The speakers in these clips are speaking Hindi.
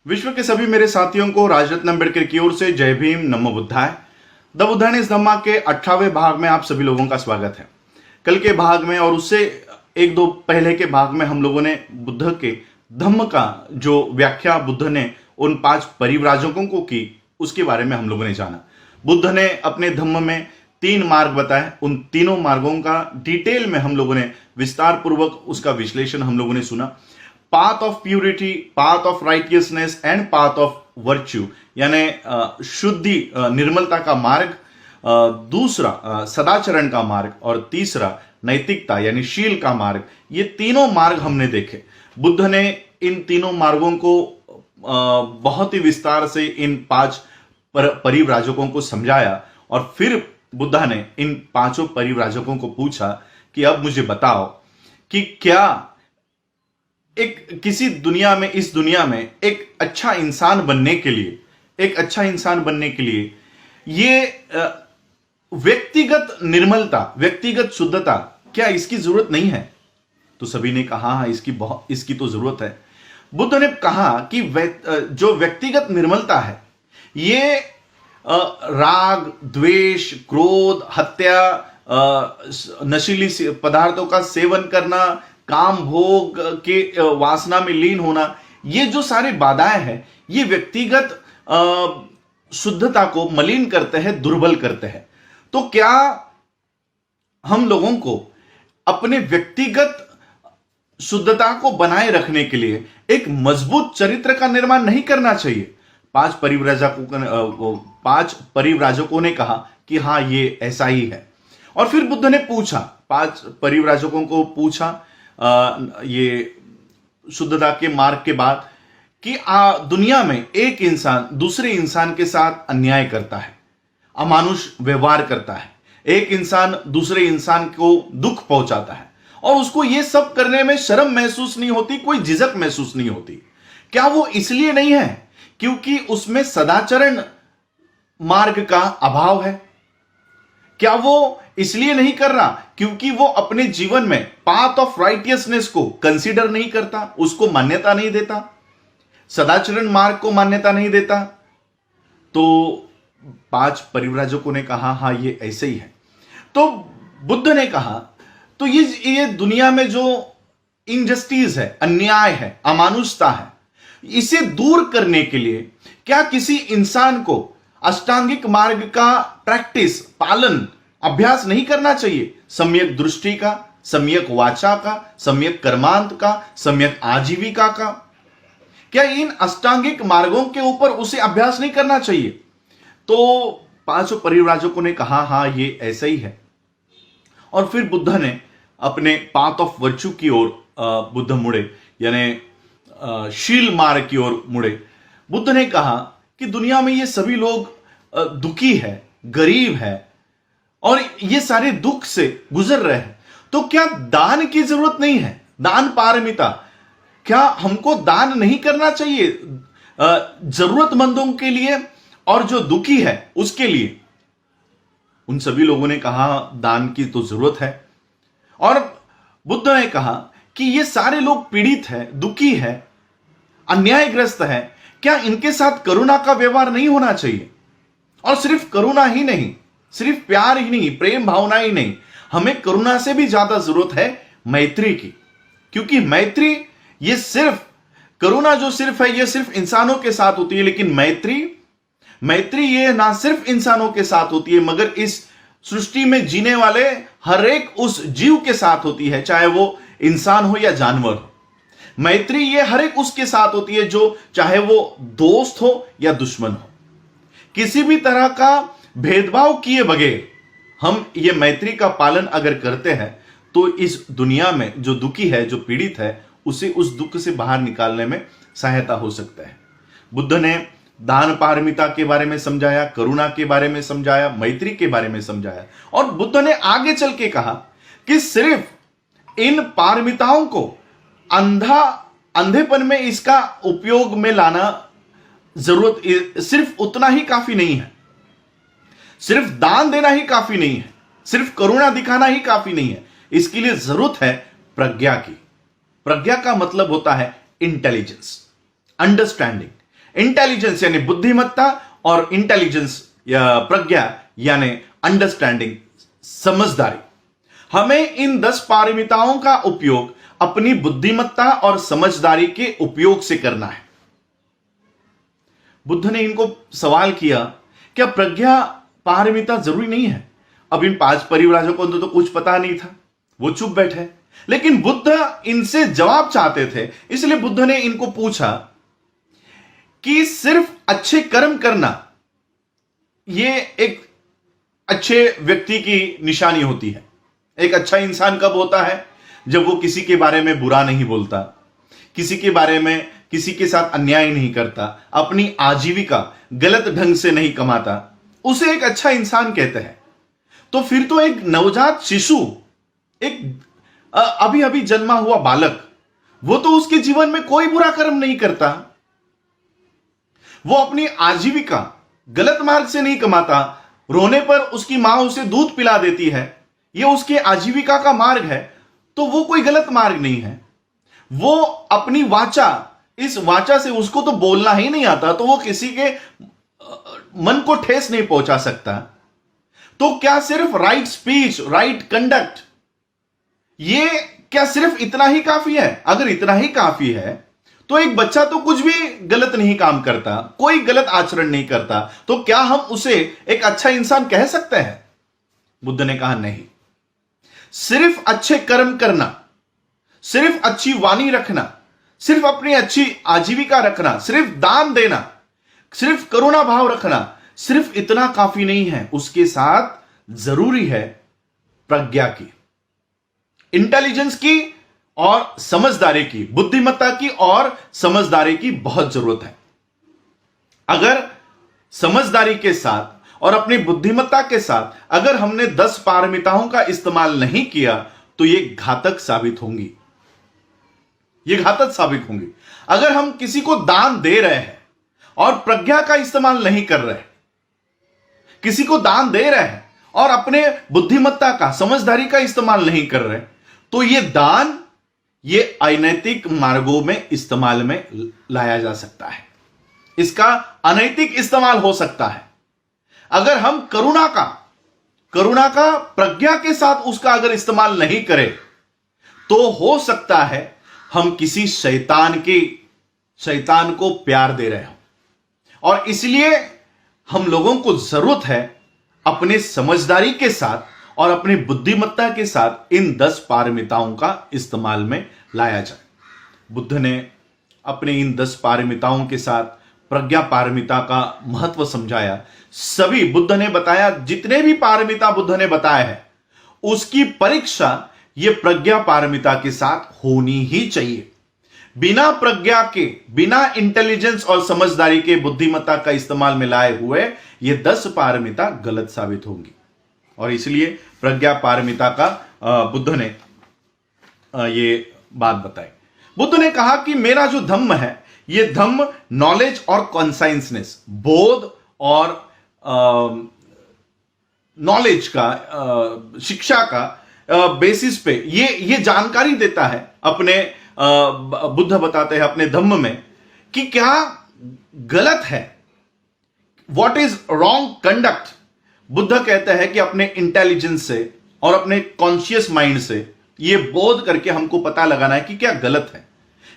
विश्व के सभी मेरे साथियों को राजरत्न अम्बेडकर की ओर से जय भीम, नमो बुद्धाय। द बुद्धानिस धम्मा के 18वें भाग में आप सभी लोगों का स्वागत है। कल के भाग में और उससे एक दो पहले के भाग में हम लोगों ने बुद्ध के धम्म का जो व्याख्या बुद्ध ने उन 5 परिव्राजकों को की, उसके बारे में हम लोगों ने जाना। बुद्ध ने अपने धम्म में 3 मार्ग बताए। उन तीनों मार्गों का डिटेल में हम लोगों ने विस्तार पूर्वक उसका विश्लेषण हम लोगों ने सुना। Path of purity, path of righteousness and path of virtue, यानी शुद्धि निर्मलता का मार्ग, दूसरा सदाचरण का मार्ग और तीसरा नैतिकता यानी शील का मार्ग। ये तीनों मार्ग हमने देखे। बुद्ध ने इन तीनों मार्गों को बहुत ही विस्तार से इन 5 परिव्राजकों को समझाया और फिर बुद्ध ने इन 5 परिव्राजकों को पूछा कि अब मुझे बताओ कि क्या इस दुनिया में एक अच्छा इंसान बनने के लिए ये व्यक्तिगत निर्मलता, व्यक्तिगत शुद्धता, क्या इसकी जरूरत नहीं है? तो सभी ने कहा हाँ, इसकी तो जरूरत है। बुद्ध ने कहा कि जो व्यक्तिगत निर्मलता है ये राग, द्वेष, क्रोध, हत्या, नशीली पदार्थों का सेवन करना, काम भोग के वासना में लीन होना, ये जो सारी बाधाएं हैं ये व्यक्तिगत शुद्धता को मलिन करते हैं, दुर्बल करते हैं। तो क्या हम लोगों को अपने व्यक्तिगत शुद्धता को बनाए रखने के लिए एक मजबूत चरित्र का निर्माण नहीं करना चाहिए? 5 परिव्राजकों ने कहा कि हाँ, ये ऐसा ही है। और फिर बुद्ध ने पूछा, 5 परिव्राजकों को पूछा ये शुद्धता के मार्ग के बाद कि दुनिया में एक इंसान दूसरे इंसान के साथ अन्याय करता है, अमानुष व्यवहार करता है, एक इंसान दूसरे इंसान को दुख पहुंचाता है और उसको ये सब करने में शर्म महसूस नहीं होती, कोई झिझक महसूस नहीं होती। क्या वो इसलिए नहीं है क्योंकि उसमें सदाचरण मार्ग का अभाव है? क्या वो इसलिए नहीं कर रहा क्योंकि वो अपने जीवन में पाथ ऑफ राइटियसनेस को कंसीडर नहीं करता, उसको मान्यता नहीं देता, सदाचरण मार्ग को मान्यता नहीं देता? तो 5 परिव्राजकों ने कहा हाँ, ये ऐसे ही है। तो बुद्ध ने कहा तो ये दुनिया में जो इनजस्टिस है, अन्याय है, अमानुषता है, इसे दूर करने के लिए क्या किसी इंसान को अष्टांगिक मार्ग का प्रैक्टिस, पालन, अभ्यास नहीं करना चाहिए? सम्यक दृष्टि का, सम्यक वाचा का, सम्यक कर्मांत का, सम्यक आजीविका का, क्या इन अष्टांगिक मार्गों के ऊपर उसे अभ्यास नहीं करना चाहिए? तो 5 परिव्राजकों ने कहा हाँ, ये ऐसा ही है। और फिर बुद्ध ने अपने पाथ ऑफ वर्च्यू की ओर बुद्ध मुड़े, यानी शील मार्ग की ओर मुड़े। बुद्ध ने कहा कि दुनिया में ये सभी लोग दुखी है, गरीब है और ये सारे दुख से गुजर रहे हैं, तो क्या दान की जरूरत नहीं है? दान पारमिता, क्या हमको दान नहीं करना चाहिए जरूरतमंदों के लिए और जो दुखी है उसके लिए? उन सभी लोगों ने कहा दान की तो जरूरत है। और बुद्ध ने कहा कि ये सारे लोग पीड़ित हैं, दुखी है, अन्यायग्रस्त है, क्या इनके साथ करुणा का व्यवहार नहीं होना चाहिए? और सिर्फ करुणा ही नहीं, सिर्फ प्यार ही नहीं, प्रेम भावना ही नहीं, हमें करुणा से भी ज्यादा जरूरत है मैत्री की। क्योंकि मैत्री, ये सिर्फ करुणा जो सिर्फ है ये सिर्फ इंसानों के साथ होती है, लेकिन मैत्री ये ना सिर्फ इंसानों के साथ होती है मगर इस सृष्टि में जीने वाले हर एक उस जीव के साथ होती है, चाहे वो इंसान हो या जानवर हो। मैत्री ये हर एक उसके साथ होती है जो चाहे वो दोस्त हो या दुश्मन हो। किसी भी तरह का भेदभाव किए बगैर हम ये मैत्री का पालन अगर करते हैं तो इस दुनिया में जो दुखी है, जो पीड़ित है, उसे उस दुख से बाहर निकालने में सहायता हो सकता है। बुद्ध ने दान पारमिता के बारे में समझाया, करुणा के बारे में समझाया, मैत्री के बारे में समझाया। और बुद्ध ने आगे चल के कहा कि सिर्फ इन पारमिताओं को अंधेपन में इसका उपयोग में लाना जरूरत, सिर्फ उतना ही काफी नहीं है, सिर्फ दान देना ही काफी नहीं है, सिर्फ करुणा दिखाना ही काफी नहीं है। इसके लिए जरूरत है प्रज्ञा की। प्रज्ञा का मतलब होता है इंटेलिजेंस, अंडरस्टैंडिंग। इंटेलिजेंस यानी बुद्धिमत्ता और इंटेलिजेंस या प्रज्ञा यानी अंडरस्टैंडिंग, समझदारी। हमें इन 10 पारमिताओं का उपयोग अपनी बुद्धिमत्ता और समझदारी के उपयोग से करना है। बुद्ध ने इनको सवाल किया, क्या प्रज्ञा पारमिता जरूरी नहीं है? अब इन 5 परिव्राजकों को तो कुछ पता नहीं था, वो चुप बैठे, लेकिन बुद्ध इनसे जवाब चाहते थे, इसलिए बुद्ध ने इनको पूछा कि सिर्फ अच्छे कर्म करना ये एक अच्छे व्यक्ति की निशानी होती है। एक अच्छा इंसान कब होता है? जब वो किसी के बारे में बुरा नहीं बोलता, किसी के बारे में किसी के साथ अन्याय नहीं करता, अपनी आजीविका गलत ढंग से नहीं कमाता, उसे एक अच्छा इंसान कहते हैं। तो फिर तो एक नवजात शिशु, एक अभी अभी जन्मा हुआ बालक, वो तो उसके जीवन में कोई बुरा कर्म नहीं करता, वो अपनी आजीविका गलत मार्ग से नहीं कमाता, रोने पर उसकी मां उसे दूध पिला देती है, ये उसके आजीविका का मार्ग है, तो वो कोई गलत मार्ग नहीं है। वो अपनी वाचा, इस वाचा से उसको तो बोलना ही नहीं आता, तो वो किसी के मन को ठेस नहीं पहुंचा सकता। तो क्या सिर्फ राइट स्पीच, राइट कंडक्ट, ये क्या सिर्फ इतना ही काफी है? अगर इतना ही काफी है तो एक बच्चा तो कुछ भी गलत नहीं काम करता, कोई गलत आचरण नहीं करता, तो क्या हम उसे एक अच्छा इंसान कह सकते हैं? बुद्ध ने कहा नहीं। सिर्फ अच्छे कर्म करना, सिर्फ अच्छी वाणी रखना, सिर्फ अपनी अच्छी आजीविका रखना, सिर्फ दान देना, सिर्फ करुणा भाव रखना, सिर्फ इतना काफी नहीं है। उसके साथ जरूरी है प्रज्ञा की, इंटेलिजेंस की और समझदारी की, बुद्धिमत्ता की और समझदारी की बहुत जरूरत है। अगर समझदारी के साथ और अपनी बुद्धिमत्ता के साथ अगर हमने 10 पारमिताओं का इस्तेमाल नहीं किया तो ये घातक साबित होंगी, ये घातक साबित होंगी। अगर हम किसी को दान दे रहे हैं और प्रज्ञा का इस्तेमाल नहीं कर रहे, किसी को दान दे रहे हैं और अपने बुद्धिमत्ता का, समझदारी का इस्तेमाल नहीं कर रहे, तो ये दान ये अनैतिक मार्गों में इस्तेमाल में लाया जा सकता है, इसका अनैतिक इस्तेमाल हो सकता है। अगर हम करुणा का प्रज्ञा के साथ उसका अगर इस्तेमाल नहीं करें तो हो सकता है हम किसी शैतान को प्यार दे रहे हो। और इसलिए हम लोगों को जरूरत है अपने समझदारी के साथ और अपनी बुद्धिमत्ता के साथ इन 10 पारमिताओं का इस्तेमाल में लाया जाए। बुद्ध ने अपने इन 10 पारमिताओं के साथ प्रज्ञा पारमिता का महत्व समझाया। सभी बुद्ध ने बताया, जितने भी पारमिता बुद्ध ने बताया है उसकी परीक्षा ये प्रज्ञा पारमिता के साथ होनी ही चाहिए। बिना प्रज्ञा के, बिना इंटेलिजेंस और समझदारी के बुद्धिमत्ता का इस्तेमाल में लाए हुए ये 10 पारमिता गलत साबित होंगी। और इसलिए प्रज्ञा पारमिता का बुद्ध ने ये बात बताई। बुद्ध ने कहा कि मेरा जो धम्म है, ये धम्म नॉलेज और कॉन्साइंसनेस, बोध और नॉलेज का, शिक्षा का बेसिस पे ये जानकारी देता है। अपने बुद्ध बताते हैं अपने धम्म में कि क्या गलत है, what is wrong conduct. Buddha कहते हैं कि अपने इंटेलिजेंस से और अपने कॉन्शियस माइंड से ये बोध करके हमको पता लगाना है कि क्या गलत है।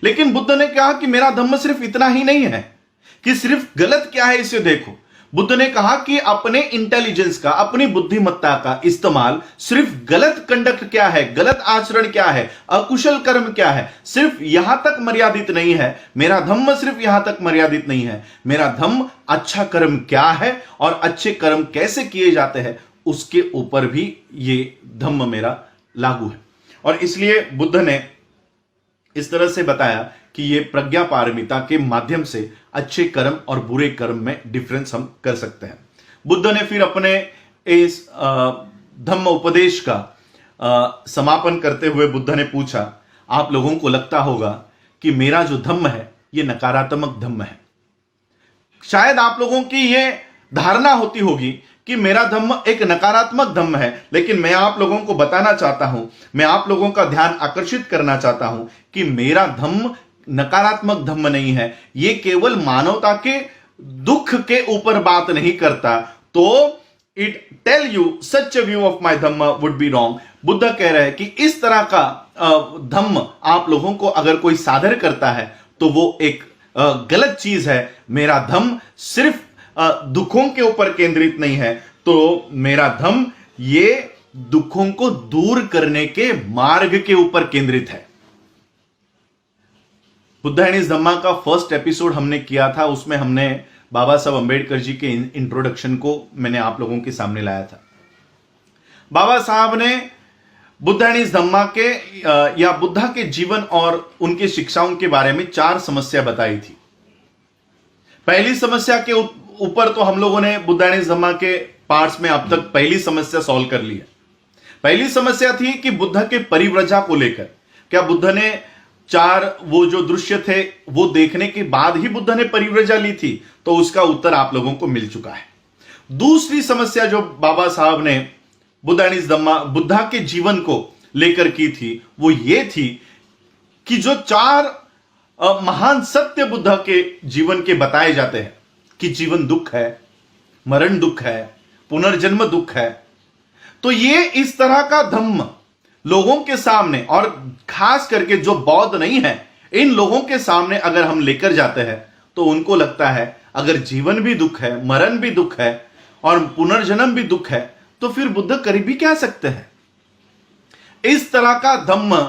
लेकिन बुद्ध ने कहा कि मेरा धम्म सिर्फ इतना ही नहीं है कि सिर्फ गलत क्या है इसे देखो। बुद्ध ने कहा कि अपने इंटेलिजेंस का, अपनी बुद्धिमत्ता का इस्तेमाल सिर्फ गलत कंडक्ट क्या है, गलत आचरण क्या है, अकुशल कर्म क्या है, सिर्फ यहां तक मर्यादित नहीं है। मेरा धम्म सिर्फ यहां तक मर्यादित नहीं है। मेरा धम्म अच्छा कर्म क्या है और अच्छे कर्म कैसे किए जाते हैं उसके ऊपर भी ये धम्म मेरा लागू है। और इसलिए बुद्ध ने इस तरह से बताया कि ये प्रज्ञा पारमिता के माध्यम से अच्छे कर्म और बुरे कर्म में डिफरेंस हम कर सकते हैं। बुद्ध ने फिर अपने इस धम्म उपदेश का समापन करते हुए बुद्ध ने पूछा, आप लोगों को लगता होगा कि मेरा जो धम्म है ये नकारात्मक धम्म है। शायद आप लोगों की ये धारणा होती होगी कि मेरा धम्म एक नकारात्मक धम्म है, लेकिन मैं आप लोगों को बताना चाहता हूं, मैं आप लोगों का ध्यान आकर्षित करना चाहता हूं कि मेरा धम्म नकारात्मक धम्म नहीं है, ये केवल मानवता के दुख के ऊपर बात नहीं करता, तो it tell you such a view of my dhamma would be wrong. Buddha कह रहे हैं कि इस तरह का धम्म आप लोगों को अगर कोई सादर करता है तो वो एक गलत चीज है। मेरा धम्म सिर्फ दुखों के ऊपर केंद्रित नहीं है, तो मेरा धम्म ये दुखों को दूर करने के मार्ग के ऊपर केंद्रित है। बुद्ध एंड हिज धम्मा का फर्स्ट एपिसोड हमने किया था, उसमें हमने बाबा साहब अंबेडकर जी के इंट्रोडक्शन को मैंने आप लोगों के सामने लाया था। बाबा साहब ने बुद्ध एंड हिज धम्मा के या बुद्धा के जीवन और उनकी शिक्षाओं के बारे में 4 समस्या बताई थी। पहली समस्या के ऊपर तो हम लोगों ने बुद्ध एंड हिज धम्मा के पार्ट्स में अब तक पहली समस्या सॉल्व कर ली है। पहली समस्या थी कि बुद्ध के परिव्रजा को लेकर, क्या बुद्ध ने 4 वो जो दृश्य थे वो देखने के बाद ही बुद्ध ने परिव्रजा ली थी, तो उसका उत्तर आप लोगों को मिल चुका है। दूसरी समस्या जो बाबा साहब ने बुद्ध एंड हिज धम्मा बुद्धा के जीवन को लेकर की थी, वो ये थी कि जो 4 महान सत्य बुद्ध के जीवन के बताए जाते हैं कि जीवन दुख है, मरण दुख है, पुनर्जन्म दुख है, तो ये इस तरह का धम्म लोगों के सामने, और खास करके जो बौद्ध नहीं है, इन लोगों के सामने अगर हम लेकर जाते हैं तो उनको लगता है अगर जीवन भी दुख है, मरण भी दुख है और पुनर्जन्म भी दुख है, तो फिर बुद्ध कर भी क्या सकते हैं। इस तरह का धम्म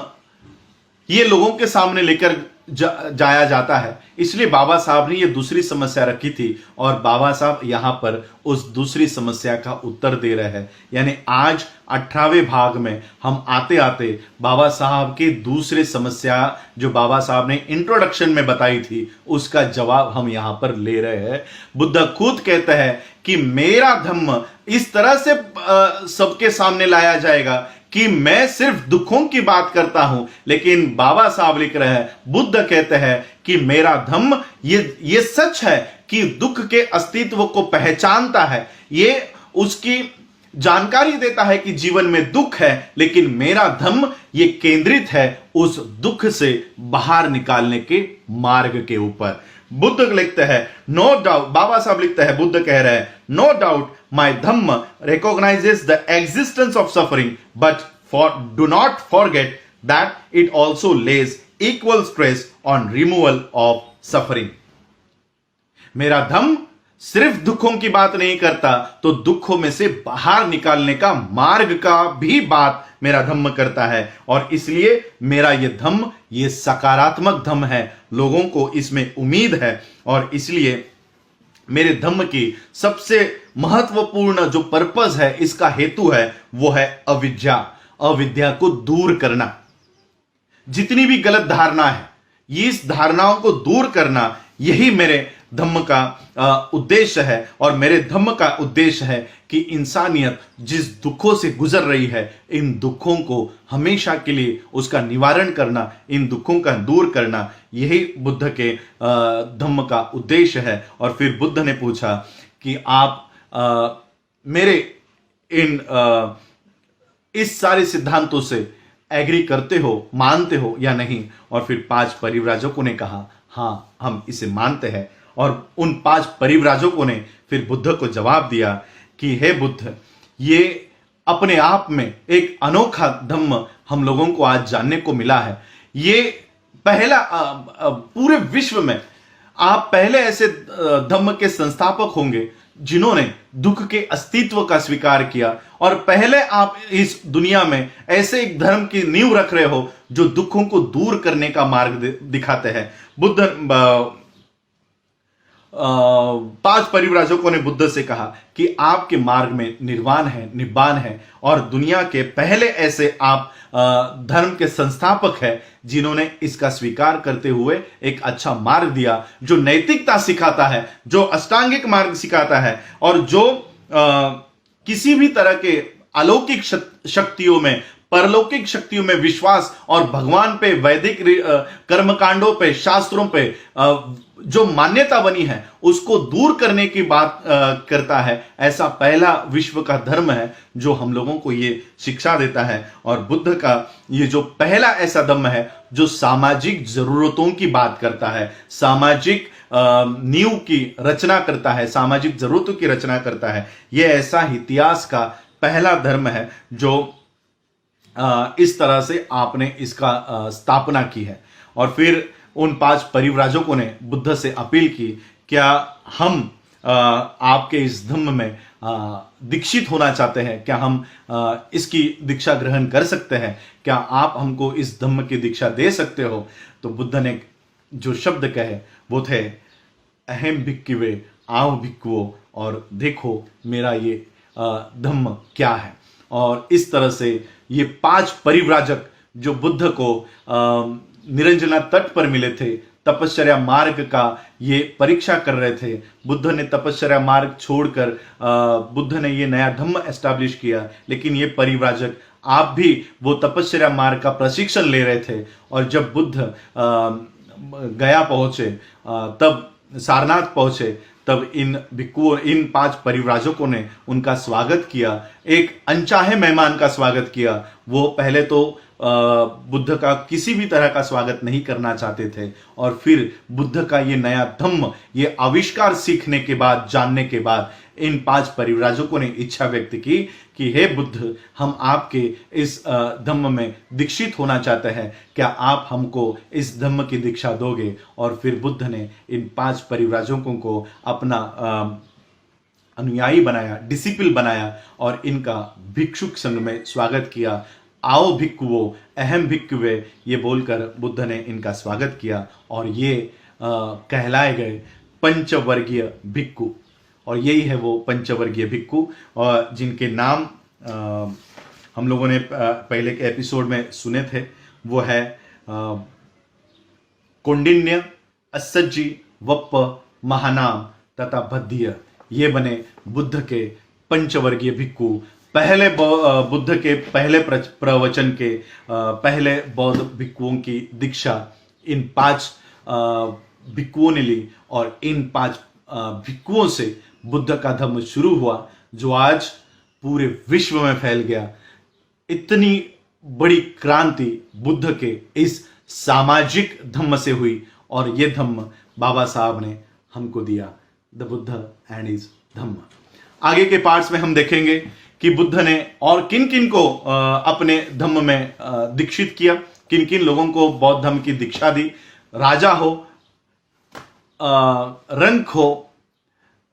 ये लोगों के सामने लेकर जाया जाता है, इसलिए बाबा साहब ने ये दूसरी समस्या रखी थी और बाबा साहब यहां पर उस दूसरी समस्या का उत्तर दे रहे हैं। यानी आज 18वें भाग में हम आते आते बाबा साहब की दूसरी समस्या जो बाबा साहब ने इंट्रोडक्शन में बताई थी, उसका जवाब हम यहां पर ले रहे हैं। बुद्ध खुद कहते हैं कि मेरा धम्म इस तरह से सबके सामने लाया जाएगा कि मैं सिर्फ दुखों की बात करता हूं, लेकिन बाबा साहब लिख रहे हैं, बुद्ध कहते हैं कि मेरा धम्म ये सच है कि दुख के अस्तित्व को पहचानता है, ये उसकी जानकारी देता है कि जीवन में दुख है, लेकिन मेरा धम्म ये केंद्रित है उस दुख से बाहर निकालने के मार्ग के ऊपर। बुद्ध लिखते हैं नो डाउट, बाबा साहब लिखते हैं, बुद्ध कह रहे हैं no doubt my dhamma recognizes the existence of suffering, but do not forget that it also lays equal stress on removal of suffering. मेरा धम्म सिर्फ दुखों की बात नहीं करता, तो दुखों में से बाहर निकालने का मार्ग का भी बात मेरा धम्म करता है, और इसलिए मेरा यह धम्म ये सकारात्मक धम्म है, लोगों को इसमें उम्मीद है, और इसलिए मेरे धम्म की सबसे महत्वपूर्ण जो पर्पस है, इसका हेतु है, वो है अविद्या को दूर करना। जितनी भी गलत धारणा है, इस धारणाओं को दूर करना, यही मेरे धम्म का उद्देश्य है। और मेरे धम्म का उद्देश्य है कि इंसानियत जिस दुखों से गुजर रही है, इन दुखों को हमेशा के लिए उसका निवारण करना, इन दुखों का दूर करना, यही बुद्ध के धम्म का उद्देश्य है। और फिर बुद्ध ने पूछा कि आप मेरे इस सारे सिद्धांतों से एग्री करते हो, मानते हो या नहीं। और फिर 5 परिव्राजकों ने कहा हाँ, हम इसे मानते हैं। और उन 5 परिव्राजकों ने फिर बुद्ध को जवाब दिया कि हे बुद्ध, ये अपने आप में एक अनोखा धम्म हम लोगों को आज जानने को मिला है। ये पहला पूरे विश्व में आप पहले ऐसे धम्म के संस्थापक होंगे जिन्होंने दुख के अस्तित्व का स्वीकार किया, और पहले आप इस दुनिया में ऐसे एक धर्म की नींव रख रहे हो जो दुखों को दूर करने का मार्ग दिखाते हैं। बुद्ध 5 परिव्राजकों ने बुद्ध से कहा कि आपके मार्ग में निर्वाण है, निब्बान है, और दुनिया के पहले ऐसे आप धर्म के संस्थापक हैं जिन्होंने इसका स्वीकार करते हुए एक अच्छा मार्ग दिया, जो नैतिकता सिखाता है, जो अष्टांगिक मार्ग सिखाता है, और जो किसी भी तरह के अलौकिक शक्तियों में परलौकिक शक्तियों में विश्वास और भगवान पे, वैदिक कर्मकांडों पे, शास्त्रों पे जो मान्यता बनी है उसको दूर करने की बात करता है। ऐसा पहला विश्व का धर्म है जो हम लोगों को ये शिक्षा देता है। और बुद्ध का ये जो पहला ऐसा धर्म है जो सामाजिक जरूरतों की बात करता है, सामाजिक नींव की रचना करता है, सामाजिक जरूरतों की रचना करता है। यह ऐसा इतिहास का पहला धर्म है जो इस तरह से आपने इसका स्थापना की है। और फिर उन 5 परिव्राजकों ने बुद्ध से अपील की, क्या हम आपके इस धम्म में दीक्षित होना चाहते हैं? क्या हम इसकी दीक्षा ग्रहण कर सकते हैं? क्या आप हमको इस धम्म की दीक्षा दे सकते हो? तो बुद्ध ने जो शब्द कहे वो थे, अहम भिक्खवे आओ भिक्खुओ, और देखो मेरा ये धम्म क्या है। और इस तरह से ये 5 परिव्राजक जो बुद्ध को निरंजना तट पर मिले थे, तपश्चर्या मार्ग का ये परीक्षा कर रहे थे। बुद्ध ने तपश्चर्या मार्ग छोड़कर बुद्ध ने ये नया धम्म एस्टैब्लिश किया, लेकिन ये परिव्राजक आप भी वो तपश्चर्या मार्ग का प्रशिक्षण ले रहे थे। और जब बुद्ध गया पहुंचे, तब सारनाथ पहुंचे, तब इन भिक्खुओं, इन 5 परिव्राजकों ने उनका स्वागत किया, एक अनचाहे मेहमान का स्वागत किया। वो पहले तो बुद्ध का किसी भी तरह का स्वागत नहीं करना चाहते थे, और फिर बुद्ध का ये नया धम्म, ये आविष्कार सीखने के बाद, जानने के बाद, इन 5 परिव्राजकों ने इच्छा व्यक्त की कि हे बुद्ध, हम आपके इस धम्म में दीक्षित होना चाहते हैं, क्या आप हमको इस धम्म की दीक्षा दोगे? और फिर बुद्ध ने इन 5 परिव्राजकों को अपना अनुयायी बनाया, डिसिपल बनाया, और इनका भिक्षुक संघ में स्वागत किया। आओ भिक्खुओ, अहम भिक्खवे, ये बोलकर बुद्ध ने इनका स्वागत किया, और ये कहलाए गए पंचवर्गीय भिक्खु। और यही है वो पंचवर्गीय भिक्खु, और जिनके नाम हम लोगों ने पहले के एपिसोड में सुने थे। वो है कौंडिन्य, अस्सज्जी, वप्प, महानाम तथा बद्धिय। ये बने बुद्ध के पंचवर्गीय भिक्खु। पहले बुद्ध के पहले प्रवचन के पहले बौद्ध भिक्खुओं की दीक्षा इन 5 भिक्खुओं ने ली, और इन 5 भिक्खुओं से बुद्ध का धर्म शुरू हुआ, जो आज पूरे विश्व में फैल गया। इतनी बड़ी क्रांति बुद्ध के इस सामाजिक धम्म से हुई, और ये धम्म बाबा साहब ने हमको दिया, द बुद्ध एंड हिज धम्म। आगे के पार्ट्स में हम देखेंगे कि बुद्ध ने और किन किन को अपने धम्म में दीक्षित किया, किन किन लोगों को बौद्ध धम्म की दीक्षा दी। राजा हो, रंक हो,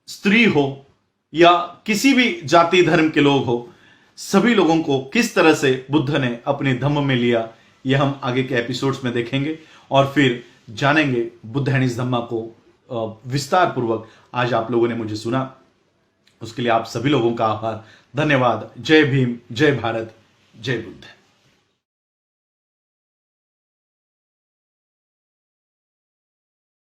स्त्री हो, या किसी भी जाति धर्म के लोग हो, सभी लोगों को किस तरह से बुद्ध ने अपने धम्म में लिया, यह हम आगे के एपिसोड्स में देखेंगे। और फिर जानेंगे बुद्ध एंड हिज धम्मा को विस्तार पूर्वक। आज आप लोगों ने मुझे सुना, उसके लिए आप सभी लोगों का आभार, धन्यवाद। जय भीम, जय भारत, जय बुद्ध।